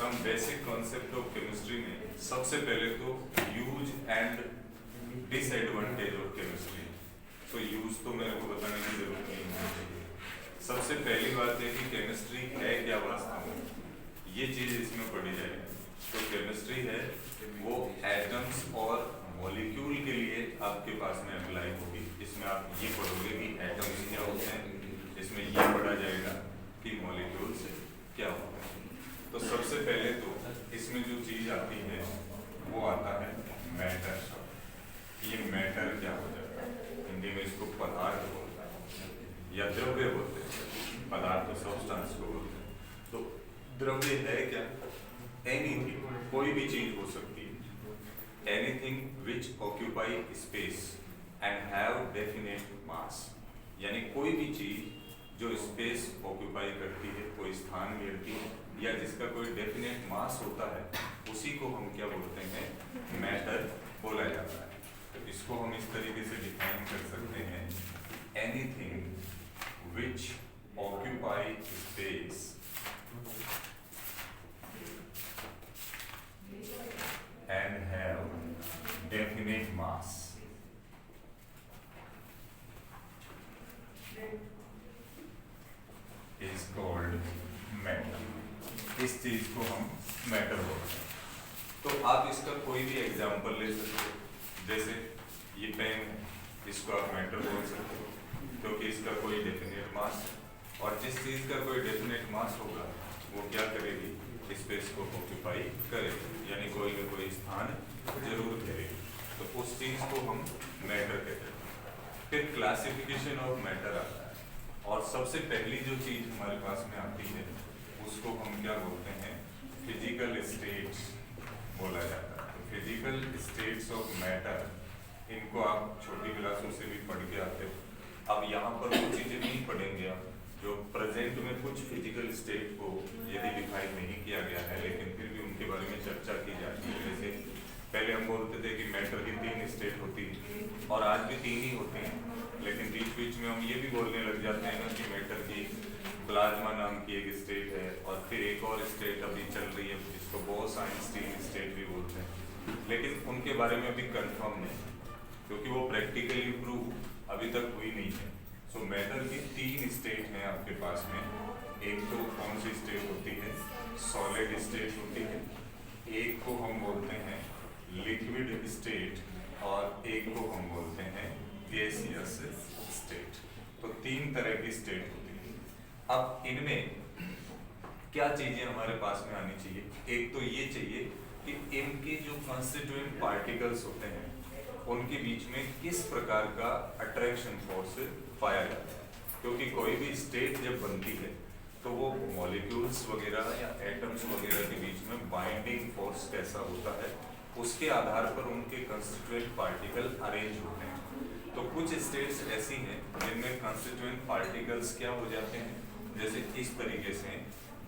Some basic concept of chemistry में सबसे पहले तो use and disadvantage of chemistry. तो यूज तो मेरे को बताने की जरूरत नहीं है। सबसे पहली बात है कि केमिस्ट्री है क्या वास्तव में, ये चीज इसमें पढ़ी जाएगी। तो केमिस्ट्री है वो एटम्स और मॉलिक्यूल के लिए आपके पास में अप्लाई होगी। इसमें आप ये पढ़ोगे कि एटम्स क्या होते हैं, इसमें ये पढ़ा जाएगा कि मॉलिक्यूल्स क्या होते हैं। तो सबसे पहले तो इसमें जो चीज आती है वो आता है मैटर। ये मैटर क्या हो जाता है, हिंदी में इसको पदार्थ बोलता है या द्रव्य बोलते हैं। पदार्थ तो सब्सटेंस को बोलते हैं। तो द्रव्य है क्या, एनीथिंग, कोई भी चीज हो सकती है। Anything which occupy space and have definite मास, यानी कोई भी चीज जो स्पेस ऑक्यूपाई करती है, कोई स्थान घेरती है या जिसका कोई डेफिनेट मास होता है, उसी को हम क्या बोलते हैं, मैटर बोला जाता है। तो इसको हम इस तरीके से डिफाइन कर सकते हैं, anything which occupy space and have definite mass is called matter। इस चीज को हम मैटर बोलते हैं। तो आप इसका कोई भी एग्जांपल ले सकते हो, जैसे ये पेन है, इसको आप मैटर बोल सकते हो क्योंकि इसका कोई डेफिनेट मास है, और जिस चीज का कोई डेफिनेट मास होगा वो क्या करेगी, स्पेस को ऑक्यूपाई करेगी, यानी कोई ना कोई स्थान जरूर करेगी। तो उस चीज को हम मैटर कहते हैं। फिर क्लासिफिकेशन ऑफ मैटर आता है, और सबसे पहली जो चीज हमारे पास में आती है उसको हम क्या बोलते हैं, फिजिकल स्टेट्स बोला जाता है। तो फिजिकल स्टेट्स ऑफ मैटर, इनको आप छोटी क्लासों से भी पढ़ के आते हो। अब यहाँ पर वो चीजें नहीं पढ़ेंगे आप जो प्रेजेंट में कुछ फिजिकल स्टेट को यदि डिफाइन नहीं किया गया है, लेकिन फिर भी उनके बारे में चर्चा की जाती है। जैसे पहले हम बोलते थे कि मैटर की 3 स्टेट होती है, और आज भी 3 ही होती हैं, लेकिन बीच बीच में हम ये भी बोलने लग जाते हैं ना कि मैटर की प्लाज्मा नाम की एक स्टेट है, और फिर एक और स्टेट अभी चल रही है जिसको बोस-आइंस्टीन स्टेट भी बोलते हैं, लेकिन उनके बारे में अभी कंफर्म नहीं, क्योंकि वो प्रैक्टिकली प्रूव अभी तक हुई नहीं है। सो मैटर की 3 स्टेट हैं आपके पास में। एक तो कौन सी स्टेट होती है, सॉलिड स्टेट होती है, एक को हम बोलते हैं लिक्विड स्टेट, और एक को हम बोलते हैं गैसियस स्टेट। तो 3 तरह की स्टेट होती है। अब इनमें क्या चीजें हमारे पास में आनी चाहिए, एक तो ये चाहिए कि इनके जो कॉन्स्टिट्यूएंट पार्टिकल्स होते हैं उनके बीच में किस प्रकार का अट्रैक्शन फोर्स पाया जाता है, क्योंकि कोई भी स्टेट जब बनती है तो वो मॉलिक्यूल्स वगैरह या एटम्स वगैरह के बीच में बाइंडिंग फोर्स कैसा होता है, उसके आधार पर उनके कंस्टिट्यूएंट पार्टिकल अरेंज होते हैं। तो कुछ स्टेट्स ऐसी हैं जिनमें कंस्टिट्यूएंट पार्टिकल्स क्या हो जाते हैं, जैसे इस तरीके से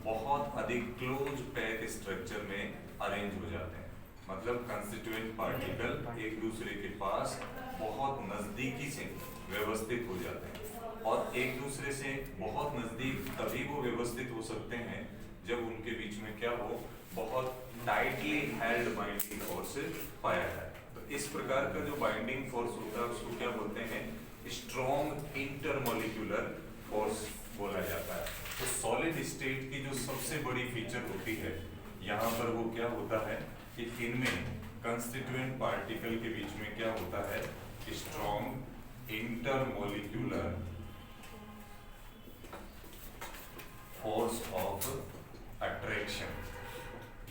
बहुत अधिक क्लोज पैक स्ट्रक्चर में अरेंज हो जाते हैं। मतलब कंस्टिट्यूएंट पार्टिकल एक दूसरे के पास बहुत नजदीकी से व्यवस्थित हो जाते हैं, और एक दूसरे से बहुत नजदीक तभी वो व्यवस्थित हो सकते हैं जब उनके बीच में क्या हो, बहुत टाइटली हेल्ड बाइंडिंग फोर्स पाया जाए। तो इस प्रकार का जो बाइंडिंग फोर्स होता है उसको क्या बोलते हैं, स्ट्रॉन्ग इंटरमॉलिक्यूलर फोर्स बोला जाता है। तो सॉलिड स्टेट की जो सबसे बड़ी फीचर होती है यहाँ पर वो क्या होता है कि इनमें कंस्टिट्यूएंट पार्टिकल के बीच में क्या होता है, strong intermolecular force of attraction,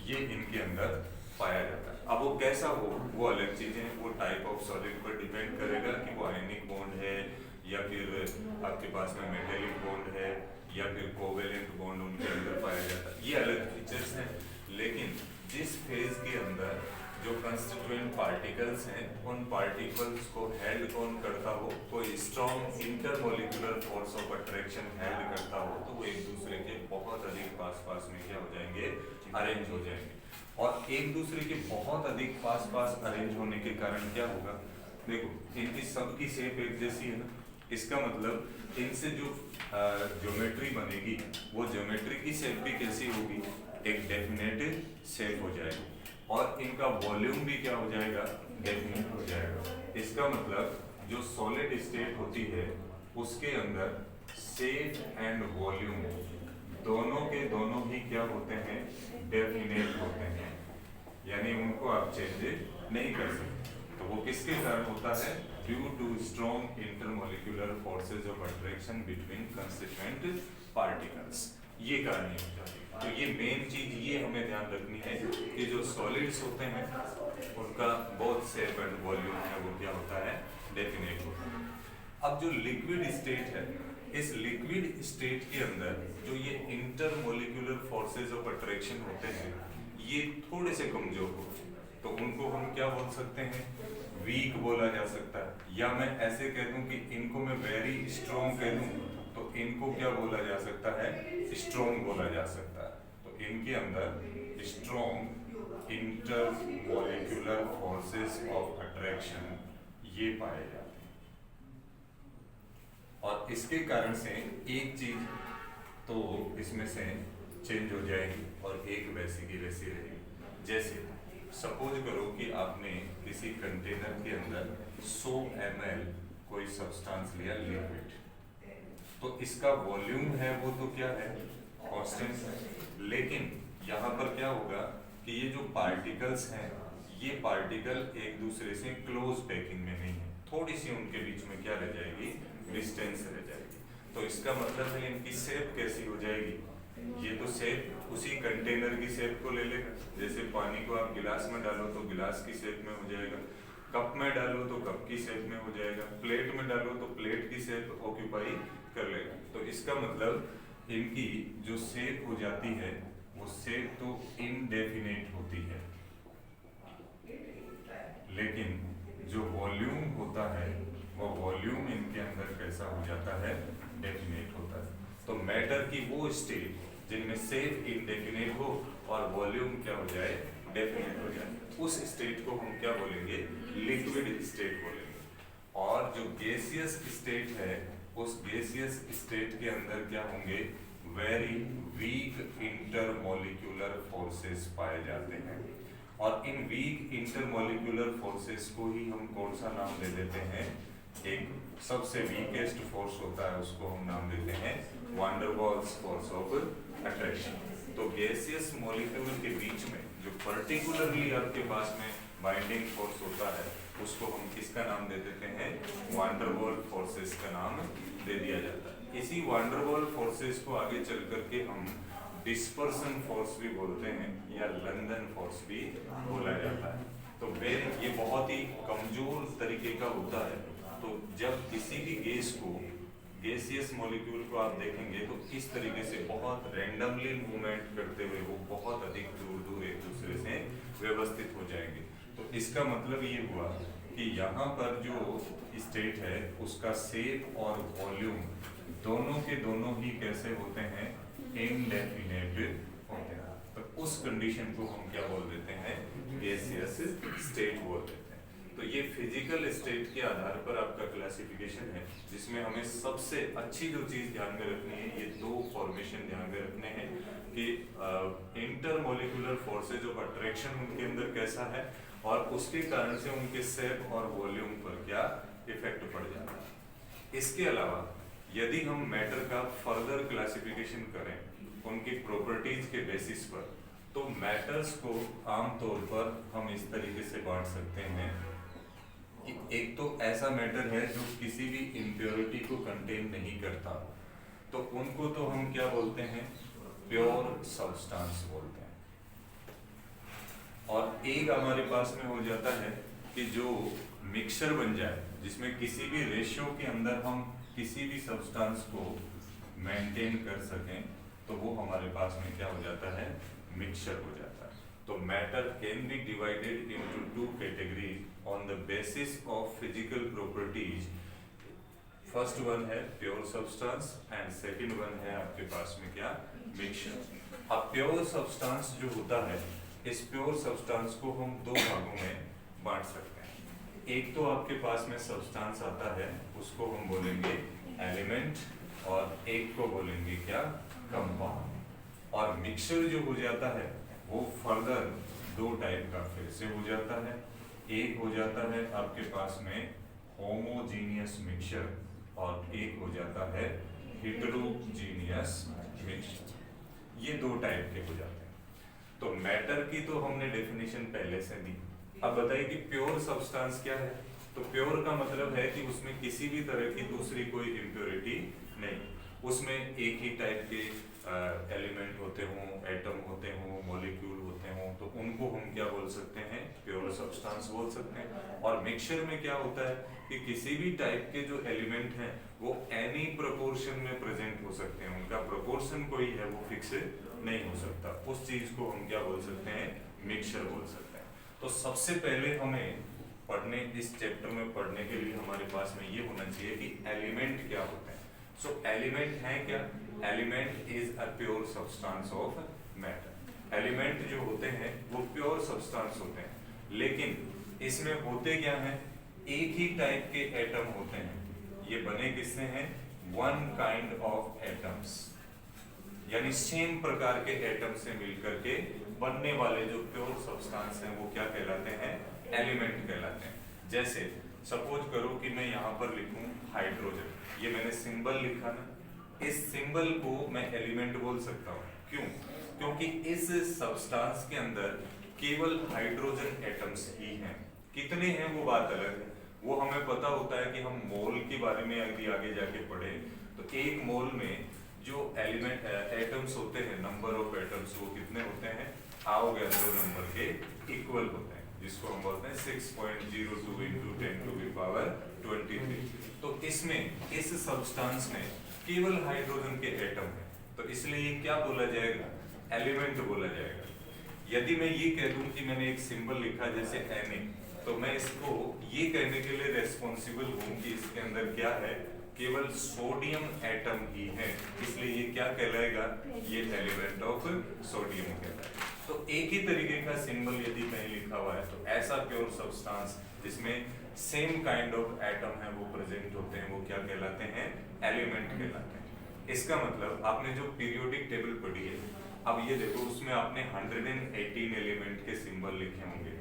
ये इनके अंदर पाया जाता है। अब वो कैसा हो वो अलग चीजें हैं, वो टाइप ऑफ सॉलिड पर डिपेंड करेगा कि वो आयनिक बॉन्ड है या फिर आपके पास में मेटेलिक बॉन्ड है या फिर कोवेलेंट बॉन्ड उनके अंदर पाया जाता है, ये अलग फीचर्स हैं। लेकिन जिस फेज के अंदर जो कंस्टिट्यूएंट पार्टिकल्स हैं उन पार्टिकल्स को हेल्ड कौन करता हो, कोई strong intermolecular force of attraction held करता हो, तो वो एक दूसरे के बहुत अधिक पास में क्या हो जाएंगे, अरेंज हो जाएंगे। और एक दूसरे के बहुत अधिक पास अरेंज होने के कारण क्या होगा, देखो इनकी सबकी शेप एक जैसी है ना, इसका मतलब इनसे जो ज्योमेट्री बनेगी वो ज्योमेट्री की शेप भी कैसी होगी, एक डेफिनेट शेप हो जाएगी और इनका वॉल्यूम भी क्या हो जाएगा, डेफिनेट हो जाएगा। इसका मतलब जो सॉलिड स्टेट होती है उसके अंदर शेप एंड वॉल्यूम दोनों के दोनों ही क्या होते हैं, डेफिनेट होते हैं, यानी उनको आप चेंज नहीं कर सकते। तो वो किसके कारण होता है, due to strong intermolecular forces of attraction between constituent particles, ये कारण हो जाती है। तो ये मेन चीज ये हमें ध्यान रखनी है कि जो सॉलिड्स होते हैं उनका बहुत शेप एंड वॉल्यूम है वो क्या होता है, डेफिनेट होता है। अब जो लिक्विड स्टेट है, इस लिक्विड स्टेट के अंदर जो ये इंटरमोलिकुलर फोर्सेज ऑफ अट्रैक्शन होते हैं ये थोड़े से कमजोर होते हैं, तो उनको हम क्या बोल सकते हैं, वीक बोला जा सकता है। या मैं ऐसे कह दूं कि इनको मैं वेरी स्ट्रॉन्ग कह दूं तो इनको क्या बोला जा सकता है, स्ट्रॉन्ग बोला जा सकता है। तो इनके अंदर strong intermolecular forces of attraction ये पाए जाते हैं और इसके कारण से एक चीज तो इसमें से चेंज हो जाएगी और एक वैसी की वैसी रहेगी। जैसे सपोज करो कि आपने किसी कंटेनर के अंदर 100 ml कोई सब्सटेंस लिया लिक्विड, तो इसका वॉल्यूम है वो तो क्या है, कांस्टेंट है, लेकिन यहाँ पर क्या होगा कि ये जो पार्टिकल्स हैं ये पार्टिकल एक दूसरे से क्लोज पैकिंग में नहीं है, थोड़ी सी उनके बीच में क्या रह जाएगी, डिस्टेंस रह जाएगी। तो इसका मतलब है इनकी शेप कैसी हो जाएगी, ये तो शेप उसी कंटेनर की शेप को ले लेगा। जैसे पानी को आप गिलास में डालो तो गिलास की शेप में हो जाएगा, कप में डालो तो कप की शेप में हो जाएगा, प्लेट में डालो तो प्लेट की शेप ऑक्यूपाई कर लेगा। तो इसका मतलब इनकी जो शेप हो जाती है वो शेप तो इनडेफिनेट होती है, लेकिन जो वॉल्यूम होता है वो वॉल्यूम इनके अंदर कैसा हो जाता है, डेफिनेट होता है। तो मैटर की वो स्टेट जिनमें शेप इनडेफिनेट हो और वॉल्यूम क्या हो जाए, डेफिनेट हो जाए, उस स्टेट को हम क्या बोलेंगे, लिक्विड स्टेट बोलेंगे। और जो गैसियस स्टेट है उस गैसियस स्टेट के अंदर क्या होंगे, वेरी वीक इंटरमोलिकुलर फोर्सेस पाए जाते हैं और इन वीक इंटरमोलिकुलर फोर्सेस को ही हम कौन सा नाम दे देते हैं, एक सबसे वीकेस्ट फोर्स होता है उसको हम नाम देते हैं van der Waals force of attraction. तो गैसियस मॉलिक्यूल के बीच में जो पर्टिकुलरली आपके पास में बाइंडिंग फोर्स होता है उसको हम किसका नाम दे देते हैं, वान डेर वाल्स फोर्सेस का नाम दे दिया जाता है। इसी वान डेर वाल्स फोर्सेस को आगे चल करके हम डिस्पर्सन फोर्स भी बोलते हैं या लंदन फोर्स भी बोला जाता है। तो ये बहुत ही कमजोर तरीके का होता है। तो जब किसी भी गैस को, गैसियस मॉलिक्यूल को आप देखेंगे तो इस तरीके से बहुत रैंडमली मूवमेंट करते हुए वो बहुत अधिक दूर दूर एक दूसरे से व्यवस्थित हो जाएंगे। तो इसका मतलब ये हुआ कि यहाँ पर जो स्टेट है उसका शेप और वॉल्यूम दोनों के दोनों ही कैसे होते हैं, इनडेफिनेट होते हैं। तो उस कंडीशन को हम क्या बोल देते हैं, गैसियस स्टेट बोल देते हैं। तो ये फिजिकल स्टेट के आधार पर आपका क्लासिफिकेशन है, जिसमें हमें सबसे अच्छी जो चीज ध्यान में रखनी है, ये दो फॉर्मेशन ध्यान में रखने हैं कि इंटरमोलिकुलर फोर्सेज ऑफ अट्रैक्शन उनके अंदर कैसा है और उसके कारण से उनके शेप और वॉल्यूम पर क्या इफेक्ट पड़ जाता है। इसके अलावा यदि हम मैटर का फर्दर क्लासिफिकेशन करें उनकी प्रॉपर्टीज के बेसिस पर, तो मैटर्स को आमतौर पर हम इस तरीके से बांट सकते हैं कि एक तो ऐसा मैटर है जो किसी भी इम्प्योरिटी को कंटेन नहीं करता, तो उनको तो हम क्या बोलते हैं, प्योर सब्सटेंस बोलते हैं। और एक हमारे पास में हो जाता है कि जो मिक्सचर बन जाए जिसमें किसी भी रेशियो के अंदर हम किसी भी सब्सटेंस को मेंटेन कर सकें, तो वो हमारे पास में क्या हो जाता है, मिक्सचर हो जाता है। तो matter can be divided into two categories on the basis of physical properties. First one है pure substance and second one है आपके पास में क्या, मिक्सचर। अब प्योर सब्सटेंस जो होता है, इस प्योर सब्सटेंस को हम दो भागों में बांट सकते हैं। एक तो आपके पास में सब्सटेंस आता है उसको हम बोलेंगे एलिमेंट और एक को बोलेंगे क्या, कंपाउंड। और मिक्सचर जो हो जाता है वो फर्दर दो टाइप का फिर से हो जाता है। एक हो जाता है आपके पास में होमोजीनियस मिक्सचर और एक हो जाता है हेटेरोजीनियस मिक्सचर। ये दो टाइप के हो जाते हैं। तो मैटर की तो हमने डेफिनेशन पहले से दी। अब बताइए कि प्योर सब्सटेंस क्या है। तो प्योर का मतलब है कि उसमें किसी भी तरह की दूसरी कोई इम्प्योरिटी नहीं, उसमें एक ही टाइप के एलिमेंट होते हों, एटम होते हों, मॉलिक्यूल होते हों, तो उनको हम क्या बोल सकते हैं, प्योर सब्सटेंस बोल सकते हैं। और मिक्सचर में क्या होता है कि किसी भी टाइप के जो एलिमेंट हैं वो एनी प्रोपोर्शन में प्रेजेंट हो सकते हैं, उनका प्रोपोर्शन कोई है वो फिक्स नहीं हो सकता, उस चीज को हम क्या बोल सकते हैं, मिक्सचर बोल सकते हैं। तो सबसे पहले हमें पढ़ने, इस चैप्टर में पढ़ने के लिए हमारे पास में ये होना चाहिए कि एलिमेंट क्या होते हैं। सो एलिमेंट है क्या, element is a pure substance of matter. Element जो होते हैं वो प्योर सब्सटेंस होते हैं, लेकिन इसमें होते क्या हैं, एक ही टाइप के एटम होते हैं। ये बने किससे हैं, वन काइंड ऑफ एटम्स, यानी सेम प्रकार के एटम से मिलकर के बनने वाले जो प्योर सब्सटेंस हैं वो क्या कहलाते हैं, एलिमेंट कहलाते हैं। जैसे सपोज करो कि मैं यहाँ पर लिखूं हाइड्रोजन, ये मैंने सिंबल लिखा ना, इस सिंबल को मैं एलिमेंट बोल सकता हूँ। क्यों, क्योंकि इस सब्सटेंस के अंदर केवल हाइड्रोजन एटम्स ही हैं। कितने हैं वो बात अलग है, वो हमें पता होता है कि हम मोल के बारे में यदि आगे जाके पढ़े तो एक मोल में जो एलिमेंट एटम्स होते हैं, नंबर ऑफ एटम्स वो कितने होते हैं, आओगे 2 नंबर के इक्वल होते हैं, जिसको हम बोलते हैं 6.02 into 10 to the power 23। तो इसमें इस सब्सटेंस में केवल हाइड्रोजन के एटम है, तो इसलिए क्या बोला जाएगा, एलिमेंट बोला जाएगा। यदि मैं ये कह दूं कि मैंने एक सिंबल लिखा जैसे Na, तो मैं इसको ये कहने के लिए रेस्पॉन्सिबल हूं कि इसके अंदर क्या है, केवल सोडियम एटम ही है, इसलिए ये क्या कहलाएगा, ये एलिमेंट ऑफ सोडियम कहलाएगा। तो एक ही तरीके का सिंबल यदि कहीं लिखा हुआ है तो ऐसा प्योर सब्सटेंस जिसमें सेम काइंड ऑफ एटम है वो प्रेजेंट होते हैं, वो क्या कहलाते हैं, एलिमेंट कहलाते हैं। इसका मतलब आपने जो पीरियोडिक टेबल पढ़ी है, अब ये देखो उसमें आपने 118 एलिमेंट के सिंबल लिखे होंगे,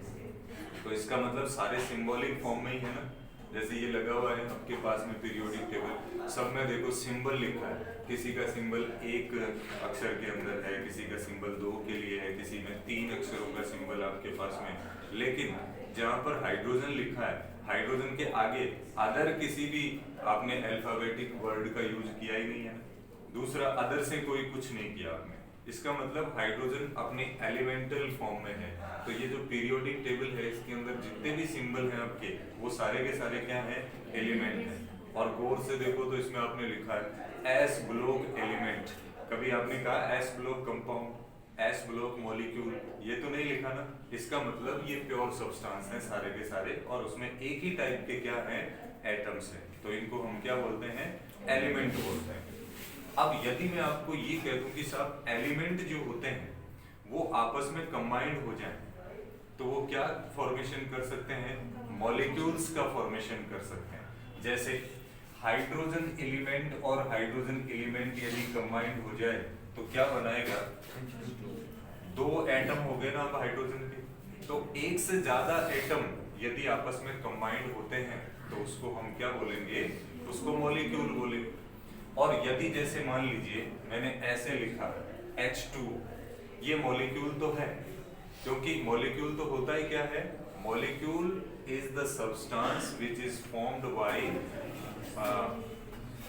तो इसका मतलब सारे सिंबॉलिक फॉर्म में ही है ना। जैसे ये लगा हुआ है आपके पास में पीरियोडिक टेबल, सब में देखो सिंबल लिखा है, किसी का सिंबल एक अक्षर के अंदर है, किसी का सिंबल 2 के लिए है, किसी में 3 अक्षरों का सिंबल आपके पास में। लेकिन जहाँ पर हाइड्रोजन लिखा है, हाइड्रोजन के आगे अदर किसी भी आपने अल्फाबेटिक वर्ड का यूज किया ही नहीं है, दूसरा अदर से कोई कुछ नहीं किया आपने, इसका मतलब हाइड्रोजन अपने एलिमेंटल फॉर्म में है। तो ये जो पीरियोडिक टेबल है इसके अंदर जितने भी सिंबल हैं आपके वो सारे के सारे क्या हैं, एलिमेंट हैं। और गौर से देखो तो इसमें आपने लिखा है एस ब्लॉक एलिमेंट, कभी आपने कहा S block compound, S block molecule, ये तो नहीं लिखा ना। इसका मतलब ये प्योर सब्सटेंस है सारे के सारे, और उसमें एक ही टाइप के क्या है, एटम्स हैं, तो इनको हम क्या बोलते हैं, एलिमेंट बोलते हैं। अब यदि मैं आपको ये कह दूं कि साहब एलिमेंट जो होते हैं वो आपस में कंबाइंड हो जाएं, तो वो क्या फॉर्मेशन कर सकते हैं, मॉलिक्यूल्स का फॉर्मेशन कर सकते हैं। जैसे हाइड्रोजन एलिमेंट और हाइड्रोजन एलिमेंट यदि कंबाइंड हो जाए तो क्या बनाएगा, 2 एटम हो गए ना अब हाइड्रोजन के, तो एक से ज्यादा एटम यदि आपस में कंबाइंड होते हैं तो उसको हम क्या बोलेंगे, उसको मॉलिक्यूल बोलेंगे। और यदि जैसे मान लीजिए मैंने ऐसे लिखा H2, ये मॉलिक्यूल तो है, क्योंकि मॉलिक्यूल तो होता ही क्या है, molecule is the substance which is formed by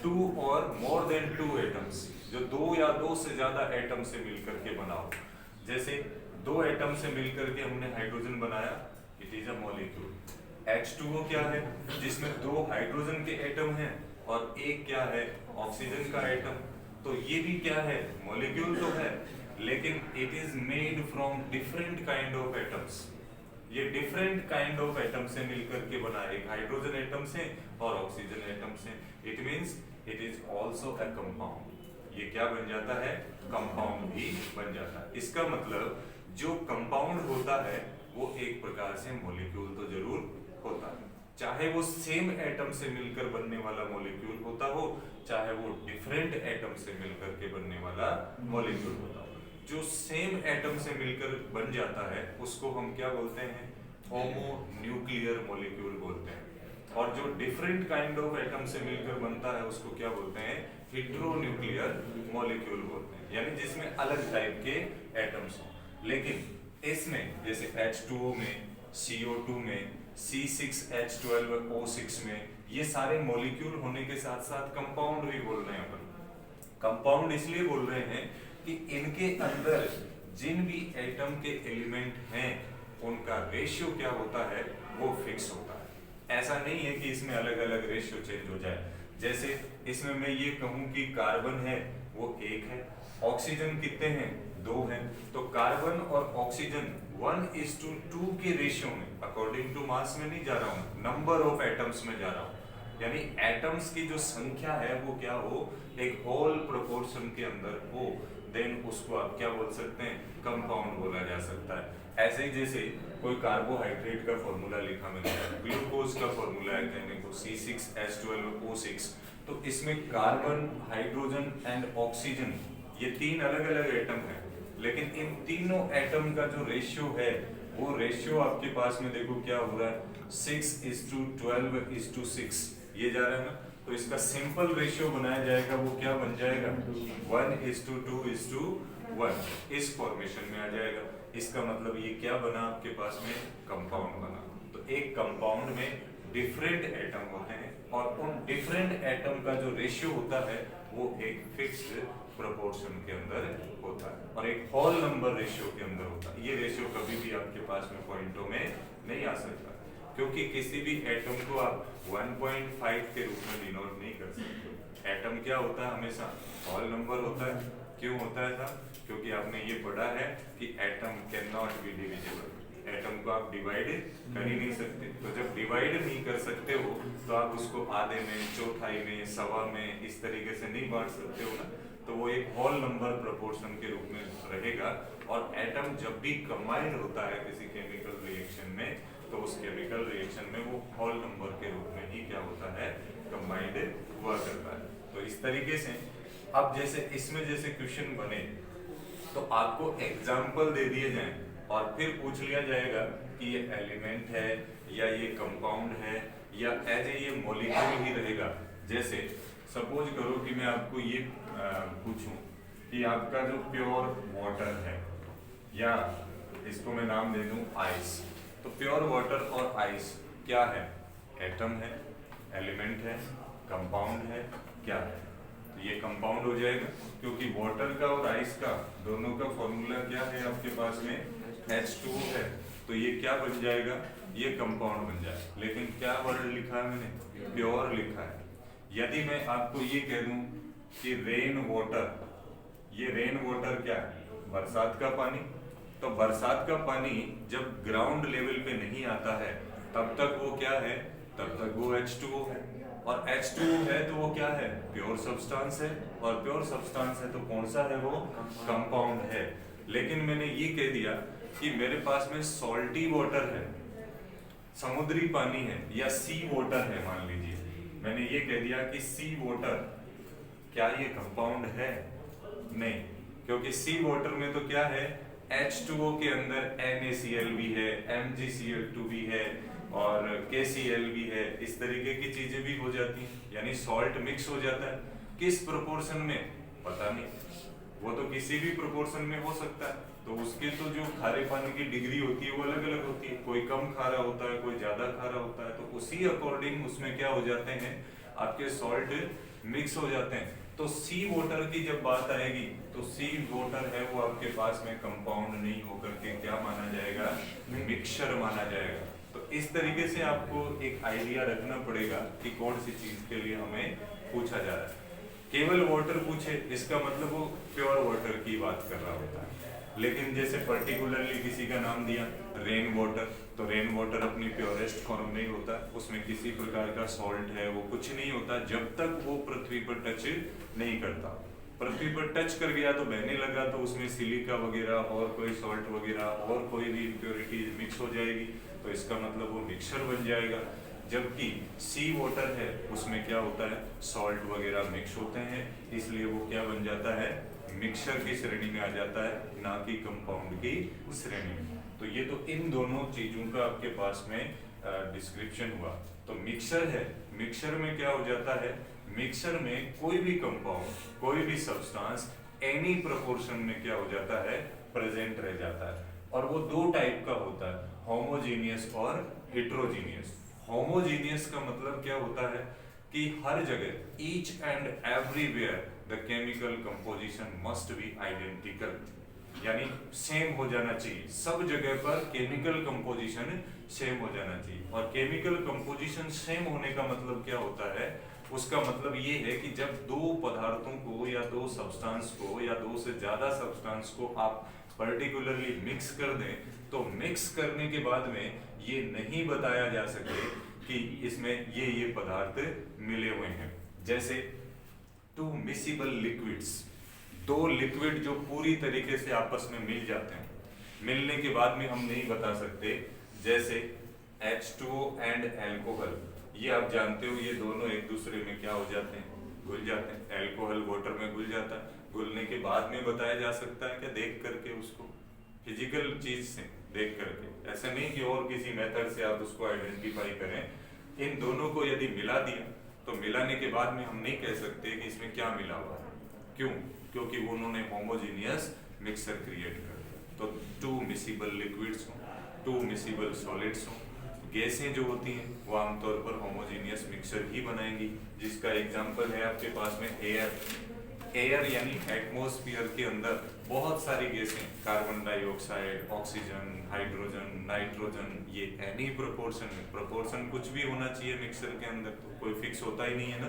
2 और मोर देन 2 एटम्स, जो 2 या 2 से ज्यादा एटम से मिलकर के बना हो। जैसे 2 एटम से मिलकर के हमने हाइड्रोजन बनाया, it is a molecule. H2O क्या है, जिसमें 2 हाइड्रोजन के एटम हैं और एक क्या है, ऑक्सीजन का एटम, तो ये भी क्या है, मॉलिक्यूल तो है, लेकिन it is made from different kind of atoms. ये डिफरेंट काइंड ऑफ एटम से मिलकर के बना है, एक हाइड्रोजन एटम से और ऑक्सीजन एटम से। It means it is also a compound. ये क्या बन जाता है, कंपाउंड भी बन जाता है। इसका मतलब जो कंपाउंड होता है वो एक प्रकार से मॉलिक्यूल तो जरूर होता है, चाहे वो सेम एटम से मिलकर बनने वाला मॉलिक्यूल होता हो, चाहे वो डिफरेंट एटम से मिलकर के बनने वाला मॉलिक्यूल होता हो। जो सेम एटम से मिलकर बन जाता है उसको हम क्या बोलते हैं, होमोन्यूक्लियर मॉलिक्यूल बोलते हैं। और जो डिफरेंट काइंड ऑफ एटम से मिलकर बनता है उसको क्या बोलते हैं, हेटेरोन्यूक्लियर मॉलिक्यूल बोलते हैं, यानी जिसमें अलग टाइप के एटम्स हो। लेकिन इसमें जैसे H2O में, CO2 में, C6H12O6 में, ये सारे मॉलिक्यूल होने के साथ साथ कंपाउंड भी बोल रहे हैं अपन। कंपाउंड इसलिए बोल रहे हैं कि इनके अंदर जिन भी एटम के एलिमेंट हैं उनका रेशियो क्या होता है, वो फिक्स होता है। ऐसा नहीं है कि इसमें अलग अलग रेशियो चेंज हो जाए। जैसे इसमें मैं ये कहूं कि कार्बन है वो 1 है, ऑक्सीजन कितने हैं, 2 हैं, तो कार्बन और ऑक्सीजन 1:2 के रेशियो में, अकॉर्डिंग टू मास में नहीं जा रहा हूं, नंबर ऑफ एटम्स में जा रहा हूं, यानी एटम्स की जो संख्या है वो क्या हो, एक होल प्रोपोर्शन के अंदर हो, देन उसको आप क्या बोल सकते हैं, कंपाउंड बोला जा सकता है। ऐसे ही जैसे कोई कार्बोहाइड्रेट का फॉर्मूला लिखा मैंने, ग्लूकोज का फॉर्मूला है कहने को C6H12O6, तो इसमें कार्बन, हाइड्रोजन एंड ऑक्सीजन, ये 3 अलग अलग एटम है, लेकिन इन तीनों एटम का जो रेशियो है वो रेशियो आपके पास में देखो क्या हो रहा है, 6:12:6 ये जा रहा है ना। तो इसका सिंपल रेशियो बनाया जाएगा, वो क्या बन जाएगा, 1:2:1, इस फॉर्मेशन में आ जाएगा। इसका मतलब ये क्या बना आपके पास में, कंपाउंड बना। तो एक कंपाउंड में डिफरेंट एटम होते हैं और उन डिफरेंट एटम का जो रेशियो होता है वो एक फिक्स्ड प्रोपोर्शन के अंदर होता है और एक होल नंबर रेशियो के अंदर होता है। ये रेशियो कभी भी आपके पास में पॉइंटों में नहीं आ सकता, क्योंकि किसी भी एटम को आप 1.5 के रूप में डिनोट नहीं कर सकते। एटम क्या होता है, हमेशा होल नंबर होता है। क्यों होता है था, क्योंकि आपने ये पढ़ा है कि atom can not be divisible, atom को आप डिवाइड कर ही नहीं सकते। तो जब डिवाइड नहीं कर सकते हो तो आप उसको आधे में, चौथाई में, सवा में, इस तरीके से नहीं बांट सकते हो ना, तो वो एक होल नंबर प्रोपोर्शन के रूप में रहेगा। और एटम जब भी कंबाइन होता है किसी केमिकल रिएक्शन में, तो उस केमिकल रिएक्शन में वो होल नंबर के रूप में ही क्या होता है, कंबाइंड हुआ करता है। तो इस तरीके से अब जैसे इसमें जैसे क्वेश्चन बने तो आपको एग्जाम्पल दे दिए जाएं और फिर पूछ लिया जाएगा कि ये एलिमेंट है या ये कंपाउंड है या एज ए ये मॉलिक्यूल ही रहेगा। जैसे सपोज करो कि मैं आपको ये पूछूं कि आपका जो प्योर वाटर है, या इसको मैं नाम दे दूं आइस, तो प्योर वाटर और आइस क्या है, एटम है, एलिमेंट है, कंपाउंड है, क्या है, तो ये कंपाउंड हो जाएगा, क्योंकि वाटर का और आइस का दोनों का फॉर्मूला क्या है आपके पास में, H2O है, तो ये क्या बन जाएगा, ये कंपाउंड बन जाएगा। लेकिन क्या वर्ड लिखा है मैंने, प्योर लिखा है। यदि मैं आपको ये कह दूं कि रेन वाटर, ये रेन वाटर क्या है, बरसात का पानी, तो बरसात का पानी जब ग्राउंड लेवल पे नहीं आता है तब तक वो क्या है, तब तक वो H2O है, और H2O है तो वो क्या है, प्योर सब्सटेंस है, और प्योर सब्सटेंस है तो कौन सा है, वो कंपाउंड है। लेकिन मैंने ये कह दिया कि मेरे पास में सॉल्टी वाटर है, समुद्री पानी है, या सी वाटर है, मान लीजिए मैंने ये कह दिया कि सी वाटर, क्या ये कंपाउंड है, नहीं, क्योंकि सी वाटर में तो क्या है, H2O के अंदर NaCl भी है, MgCl2 भी है और KCl भी है, इस तरीके की चीजें भी हो जाती हैं, यानी सॉल्ट मिक्स हो जाता है। किस प्रोपोर्शन में पता नहीं, वो तो किसी भी प्रोपोर्शन में हो सकता है। तो उसके तो जो खारे पानी की डिग्री होती है वो अलग अलग होती है, कोई कम खारा होता है, कोई ज्यादा खारा होता है, तो उसी अकॉर्डिंग उसमें क्या हो जाते हैं, आपके सॉल्ट मिक्स हो जाते हैं। तो सी वाटर की जब बात आएगी तो सी वाटर है वो आपके पास में कंपाउंड नहीं होकर के क्या माना जाएगा, मिक्सचर माना जाएगा। तो इस तरीके से आपको एक आइडिया रखना पड़ेगा कि कौन सी चीज के लिए हमें पूछा जा रहा है। केवल वाटर पूछे इसका मतलब वो प्योर वाटर की बात कर रहा होता है, लेकिन जैसे पर्टिकुलरली किसी का नाम दिया रेन वाटर, तो रेन वाटर अपनी प्योरेस्ट फॉर्म नहीं होता, उसमें किसी प्रकार का सॉल्ट है वो कुछ नहीं होता जब तक वो पृथ्वी पर टच नहीं करता। पृथ्वी पर टच कर गया तो बहने लगा तो उसमें सिलिका वगैरह और कोई सॉल्ट वगैरह और कोई भी इम्प्योरिटी मिक्स हो जाएगी, तो इसका मतलब वो मिक्सचर बन जाएगा। जबकि सी वाटर है उसमें क्या होता है, सॉल्ट वगैरह मिक्स होते हैं, इसलिए वो क्या बन जाता है, मिक्सचर की श्रेणी में आ जाता है, ना कि कंपाउंड की श्रेणी में। तो ये तो इन दोनों चीजों का आपके पास में डिस्क्रिप्शन हुआ। तो मिक्सचर है, मिक्सचर में क्या हो जाता है, मिक्सचर में कोई भी कंपाउंड, कोई भी सब्सटेंस एनी प्रोपोर्शन में क्या हो जाता है, प्रेजेंट रह जाता है। और वो दो टाइप का होता है, होमोजीनियस और हेट्रोजीनियस। होमोजीनियस का मतलब क्या होता है कि हर जगह each and everywhere the chemical composition must be identical, यानी सेम हो जाना चाहिए, सब जगह पर केमिकल कंपोजिशन सेम हो जाना चाहिए। और केमिकल कंपोजिशन सेम होने का मतलब क्या होता है, उसका मतलब ये है कि जब दो पदार्थों को या दो सब्सटेंस को या दो से ज्यादा सब्सटेंस को आप पर्टिकुलरली मिक्स कर दें, तो मिक्स करने के बाद में ये नहीं बताया जा सके कि इसमें ये पदार्थ मिले हुए हैं। जैसे टू मिसिबल लिक्विड्स, दो लिक्विड जो पूरी तरीके से आपस में मिल जाते हैं, मिलने के बाद में हम नहीं बता सकते, जैसे H2O एंड अल्कोहल, ये आप जानते हो ये दोनों एक दूसरे में क्या हो जाते हैं, घुल जाते हैं। अल्कोहल वाटर में घुल जाता है, घुलने के बाद में बताया जा सकता है क्या, देख करके, उसको फिजिकल चीज से देख करके, ऐसा नहीं कि और किसी मेथड से आप उसको आइडेंटिफाई करें। इन दोनों को यदि मिला दिया तो मिलाने के बाद में हम नहीं कह सकते कि इसमें क्या मिला हुआ है, क्यों, क्योंकि उन्होंने होमोजीनियस मिक्सचर क्रिएट कर दिया। तो टू मिसिबल लिक्विड्स हो, टू मिसिबल सॉलिड्स हो, गैसें जो होती हैं वो आमतौर पर होमोजीनियस मिक्सचर ही बनाएंगी, जिसका एग्जांपल है आपके पास में एयर। एयर यानी एटमॉस्फेयर के अंदर बहुत सारी गैसें, carbon dioxide, oxygen, hydrogen, nitrogen, ये एनी प्रोपोर्शन में, प्रोपोर्शन कुछ भी होना चाहिए मिक्सचर के अंदर, तो कोई फिक्स होता ही नहीं है ना,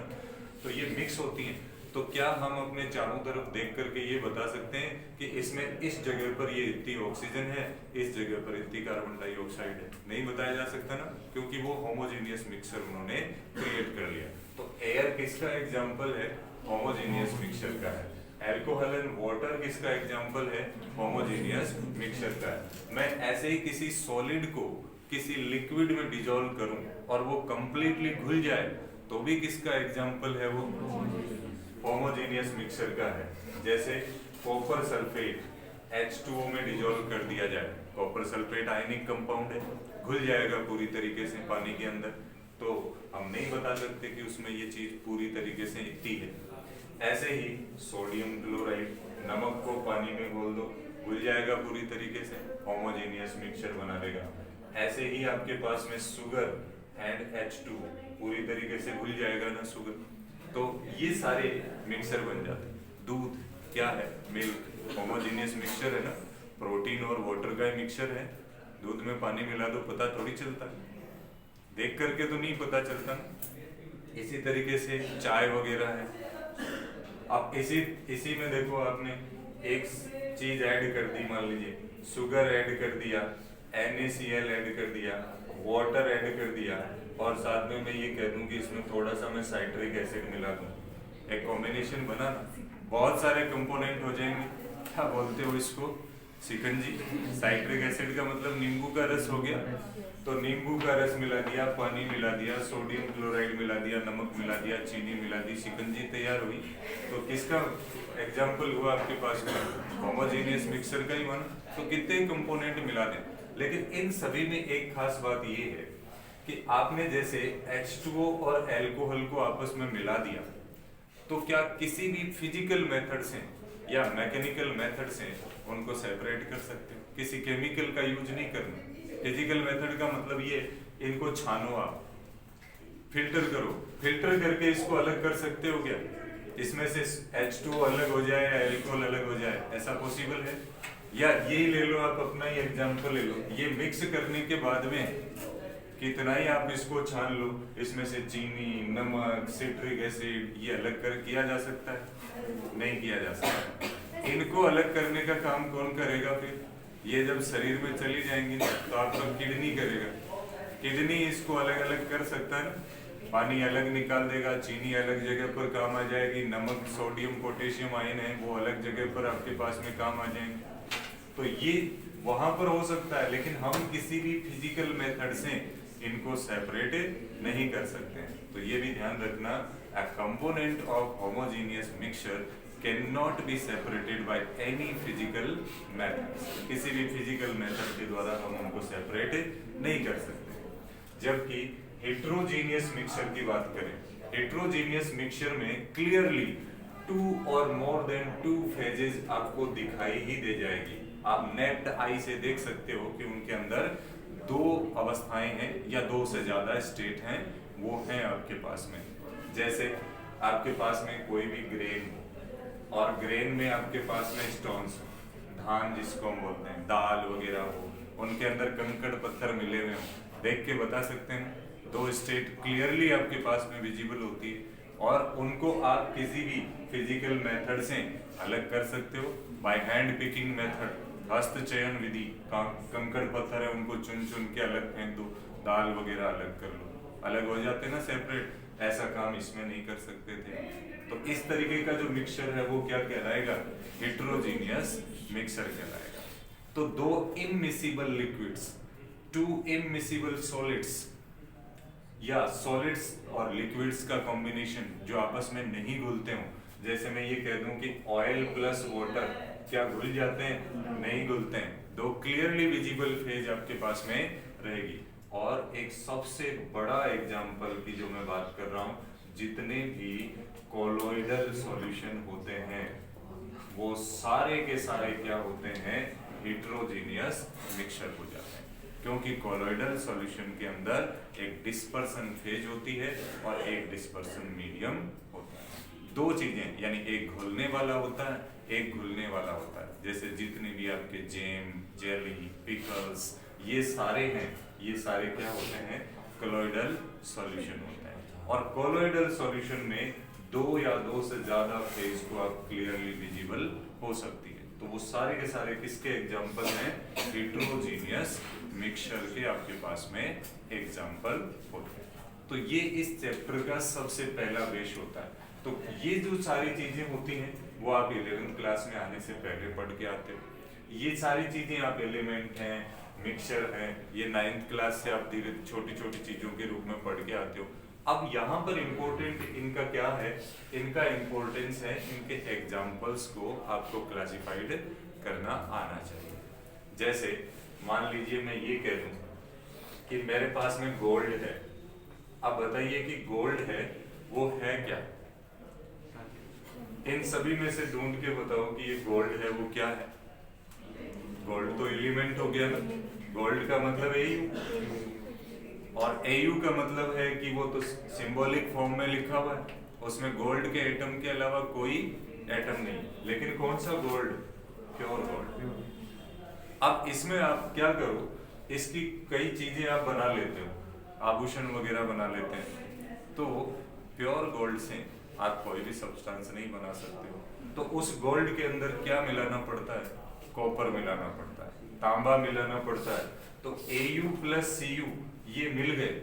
तो ये मिक्स होती हैं। तो क्या हम अपने चारों तरफ देख करके ये बता सकते हैं कि इसमें इस जगह पर ये इतनी ऑक्सीजन है, इस जगह पर इतनी कार्बन डाइऑक्साइड है, नहीं बताया जा सकता ना, क्योंकि वो होमोजीनियस मिक्सचर उन्होंने क्रिएट कर लिया। तो एयर किसका एग्जाम्पल है, होमोजीनियस मिक्सचर का है। अल्कोहल एंड वाटर किसका एग्जाम्पल है, होमोजीनियस मिक्सचर का है। मैं ऐसे ही किसी सॉलिड को किसी लिक्विड में डिसॉल्व करूं और वो कंप्लीटली घुल जाए तो भी किसका एग्जाम्पल है, वो होमोजीनियस मिक्सचर का है। जैसे कॉपर सल्फेट H2O में डिसॉल्व कर दिया जाए, कॉपर सल्फेट आयनिक कंपाउंड है, घुल जाएगा पूरी तरीके से पानी के अंदर, तो हम नहीं बता सकते कि उसमें ये चीज पूरी तरीके से इतनी है। ऐसे ही सोडियम क्लोराइड, नमक को पानी में घोल दो, घुल जाएगा पूरी तरीके से, होमोजीनियस मिक्सचर बना देगा। ऐसे ही आपके पास में शुगर एंड H2 पूरी तरीके से घुल जाएगा ना शुगर, तो ये सारे मिक्सचर बन जाते हैं। दूध क्या है, मिल्क, होमोजीनियस मिक्सचर है ना, प्रोटीन और वाटर का मिक्सचर है। दूध में पानी मिला दो पता थोड़ी चलता है, देख करके तो नहीं पता चलता। इसी तरीके से चाय वगैरह है, अब इसी में देखो आपने एक चीज ऐड कर दी, मान लीजिए शुगर ऐड कर दिया, NaCl ऐड कर दिया, वाटर ऐड कर दिया, और साथ में मैं ये कह दूं कि इसमें थोड़ा सा मैं साइट्रिक एसिड मिला दूं, एक कॉम्बिनेशन बना ना, बहुत सारे कंपोनेंट हो जाएंगे। क्या बोलते हो इसको, शिकंजी। साइट्रिक एसिड का मतलब नींबू का रस हो गया, तो नींबू का रस मिला दिया, पानी मिला दिया, सोडियम क्लोराइड मिला दिया, नमक मिला दिया, चीनी मिला दी, शिकंजी तैयार हुई। तो किसका एग्जाम्पल हुआ आपके पास में, होमोजीनियस मिक्सचर का ही बना। तो कितने कंपोनेंट मिला दें, लेकिन इन सभी में एक खास बात ये है कि आपने जैसे H2O और अल्कोहल को आपस में मिला दिया, तो क्या किसी भी फिजिकल मेथड से या मैकेनिकल मेथड से उनको सेपरेट कर सकते हो, किसी केमिकल का यूज नहीं करना। फिजिकल मेथड का मतलब ये, इनको छानो, आप फिल्टर करो, फिल्टर करके इसको अलग कर सकते हो क्या, इसमें से H2O अलग हो जाए या अल्कोहल अलग हो जाए, ऐसा पॉसिबल है? या ये ले लो, आप अपना ही एग्जांपल ले लो, ये मिक्स करने के बाद में कितना ही आप इसको छान लो, इसमें से चीनी, नमक, सिट्रिक एसिड, ये अलग कर किया जा सकता है? नहीं किया जा सकता। इनको अलग करने का काम कौन करेगा फिर? ये जब शरीर में चली जाएंगी ना, तो आपका किडनी करेगा। किडनी इसको अलग अलग कर सकता है ना, पानी अलग निकाल देगा, चीनी अलग जगह पर काम आ जाएगी, नमक, सोडियम, पोटेशियम आयन है वो अलग जगह पर आपके पास में काम आ जाएंगे। तो ये वहां पर हो सकता है, लेकिन हम किसी भी फिजिकल मेथड से इनको सेपरेट नहीं कर सकते हैं। तो ये भी ध्यान रखना, a component of homogeneous mixture cannot be separated by any physical methods। किसी भी फिजिकल मेथड के द्वारा हम उनको सेपरेट नहीं कर सकते। जबकि हेट्रोजीनियस मिक्सचर की बात करें, हेट्रोजीनियस मिक्सचर में क्लियरली 2 और मोर देन 2 फेजेस आपको दिखाई ही दे जाएगी। आप नेक्ड आई से देख सकते हो कि उनके अंदर 2 अवस्थाएं हैं या 2 से ज्यादा स्टेट हैं, वो हैं आपके पास में। जैसे आपके पास में कोई भी ग्रेन हो और ग्रेन में आपके पास में स्टोन्स हो, धान जिसको हम बोलते हैं, दाल वगैरह हो, उनके अंदर कंकड़ पत्थर मिले हुए हो, देख के बता सकते हैं 2 स्टेट क्लियरली आपके पास में विजिबल होती है और उनको आप किसी भी फिजिकल मेथड से अलग कर सकते हो। बाय हैंड पिकिंग मेथड, हस्त चयन विधि, कंकड़ पत्थर है उनको चुन चुन के अलग फेंक दो, दाल वगैरह अलग कर लो, अलग हो जाते हैं ना सेपरेट। ऐसा काम इसमें नहीं कर सकते थे। तो इस तरीके का जो मिक्सचर है वो क्या कहलाएगा, हेट्रोजीनियस मिक्सचर कहलाएगा। तो 2 इमिसिबल लिक्विड्स, 2 इमिसिबल सॉलिड्स या सॉलिड्स और लिक्विड्स का कॉम्बिनेशन जो आपस में नहीं घुलते हो, जैसे मैं ये कह दूं कि ऑयल प्लस वाटर, क्या घुल जाते हैं? नहीं घुलते हैं। 2 क्लियरली विजिबल फेज आपके पास में रहेगी। और एक सबसे बड़ा एग्जांपल की जो मैं बात कर रहा हूं, जितने भी कोलोइडल सॉल्यूशन होते हैं वो सारे के सारे क्या होते हैं, हेट्रोजीनियस मिक्सचर हो जाते हैं। क्योंकि कोलोइडल सॉल्यूशन के अंदर एक डिस्पर्सन फेज होती है और एक डिस्पर्सन मीडियम होता है। 2 चीजें, यानी एक घुलने वाला होता है, एक घुलने वाला होता है। जैसे जितने भी आपके जैम, जेली, पिकल्स, ये सारे हैं, ये सारे क्या होते हैं, कोलोइडल सॉल्यूशन होते हैं। और कोलोइडल सॉल्यूशन में 2 या 2 से ज्यादा फेज को आप क्लियरली विजिबल हो सकती है। तो वो सारे के सारे किसके एग्जांपल हैं, हेट्रोजीनियस मिक्सचर के आपके पास में एग्जांपल होते हैं। तो ये इस चैप्टर का सबसे पहला बेस होता है। तो ये जो सारी चीजें होती हैं वो आप 11th क्लास में आने से पहले पढ़ के आते हो। ये सारी चीजें आप एलिमेंट हैं, मिक्सचर है, ये 9th क्लास से आप धीरे छोटी छोटी चीजों के रूप में पढ़ के आते हो। अब यहाँ पर इम्पोर्टेंट इनका क्या है, इनका इम्पोर्टेंस है इनके एग्जाम्पल्स को आपको क्लासिफाइड करना आना चाहिए। जैसे मान लीजिए मैं ये कह दूं कि मेरे पास में गोल्ड है। अब बताइए कि गोल्ड है वो है क्या, इन सभी में से ढूंढ के बताओ कि ये गोल्ड है वो क्या है। गोल्ड तो एलिमेंट हो गया ना, गोल्ड का मतलब एयू, और एयू का मतलब है कि वो तो सिंबॉलिक फॉर्म में लिखा हुआ है, उसमें गोल्ड के एटम के अलावा कोई एटम नहीं। लेकिन कौन सा गोल्ड, प्योर गोल्ड। अब इसमें आप क्या करो, इसकी कई चीजें आप बना लेते हो, आभूषण वगैरह बना लेते हैं। तो प्योर गोल्ड से आप कोई भी सब्सटेंस नहीं बना सकते हो। तो उस गोल्ड के अंदर क्या मिलाना पड़ता है, कॉपर मिलाना पड़ता है, तांबा मिलाना पड़ता है। तो Au प्लस Cu ये मिल गए,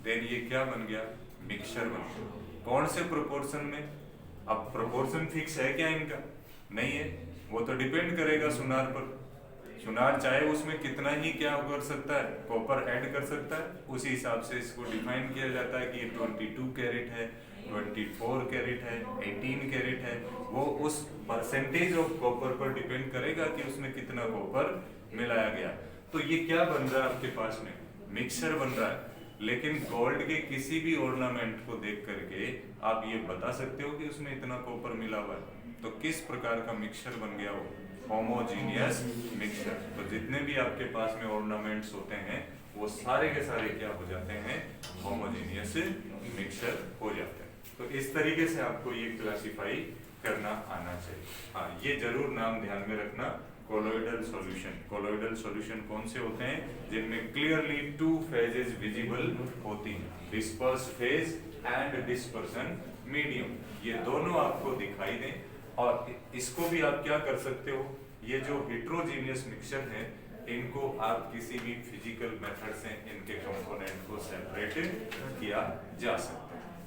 देन ये क्या बन गया, मिक्सचर बन गया। कौन से प्रोपोर्शन में, अब प्रोपोर्शन फिक्स है क्या इनका, नहीं है, वो तो डिपेंड करेगा सुनार पर। सुनार चाहे उसमें कितना ही क्या कर सकता है, कॉपर ऐड कर सकता है, उसी हिसाब से इसको डिफाइन किया जाता है कि ये 22 कैरेट है, 24 कैरेट है, 18 कैरेट है। वो उस परसेंटेज ऑफ कॉपर पर डिपेंड करेगा कि उसमें कितना कॉपर मिलाया गया। तो ये क्या बन रहा है आपके पास में, मिक्सचर बन रहा है। लेकिन गोल्ड के किसी भी ऑर्नामेंट को देख करके आप ये बता सकते हो कि उसमें इतना कॉपर मिला हुआ है। तो किस प्रकार का मिक्सचर बन गया वो, होमोजीनियस मिक्सचर। तो जितने भी आपके पास में ऑर्नामेंट्स होते हैं वो सारे के सारे क्या हो जाते हैं, होमोजीनियस मिक्सचर हो जाते हैं। तो इस तरीके से आपको ये क्लासिफाई करना आना चाहिए। हाँ, ये जरूर नाम ध्यान में रखना, कोलोइडल सॉल्यूशन। कोलोइडल सॉल्यूशन कौन से होते हैं, जिनमें क्लियरली 2 फेजेस विजिबल होती हैं, disperse phase and dispersion medium. ये दोनों आपको दिखाई दें। और इसको भी आप क्या कर सकते हो, ये जो हेट्रोजीनियस मिक्सचर है इनको आप किसी भी फिजिकल मेथड से इनके कंपोनेंट को सेपरेट किया जा सकता है।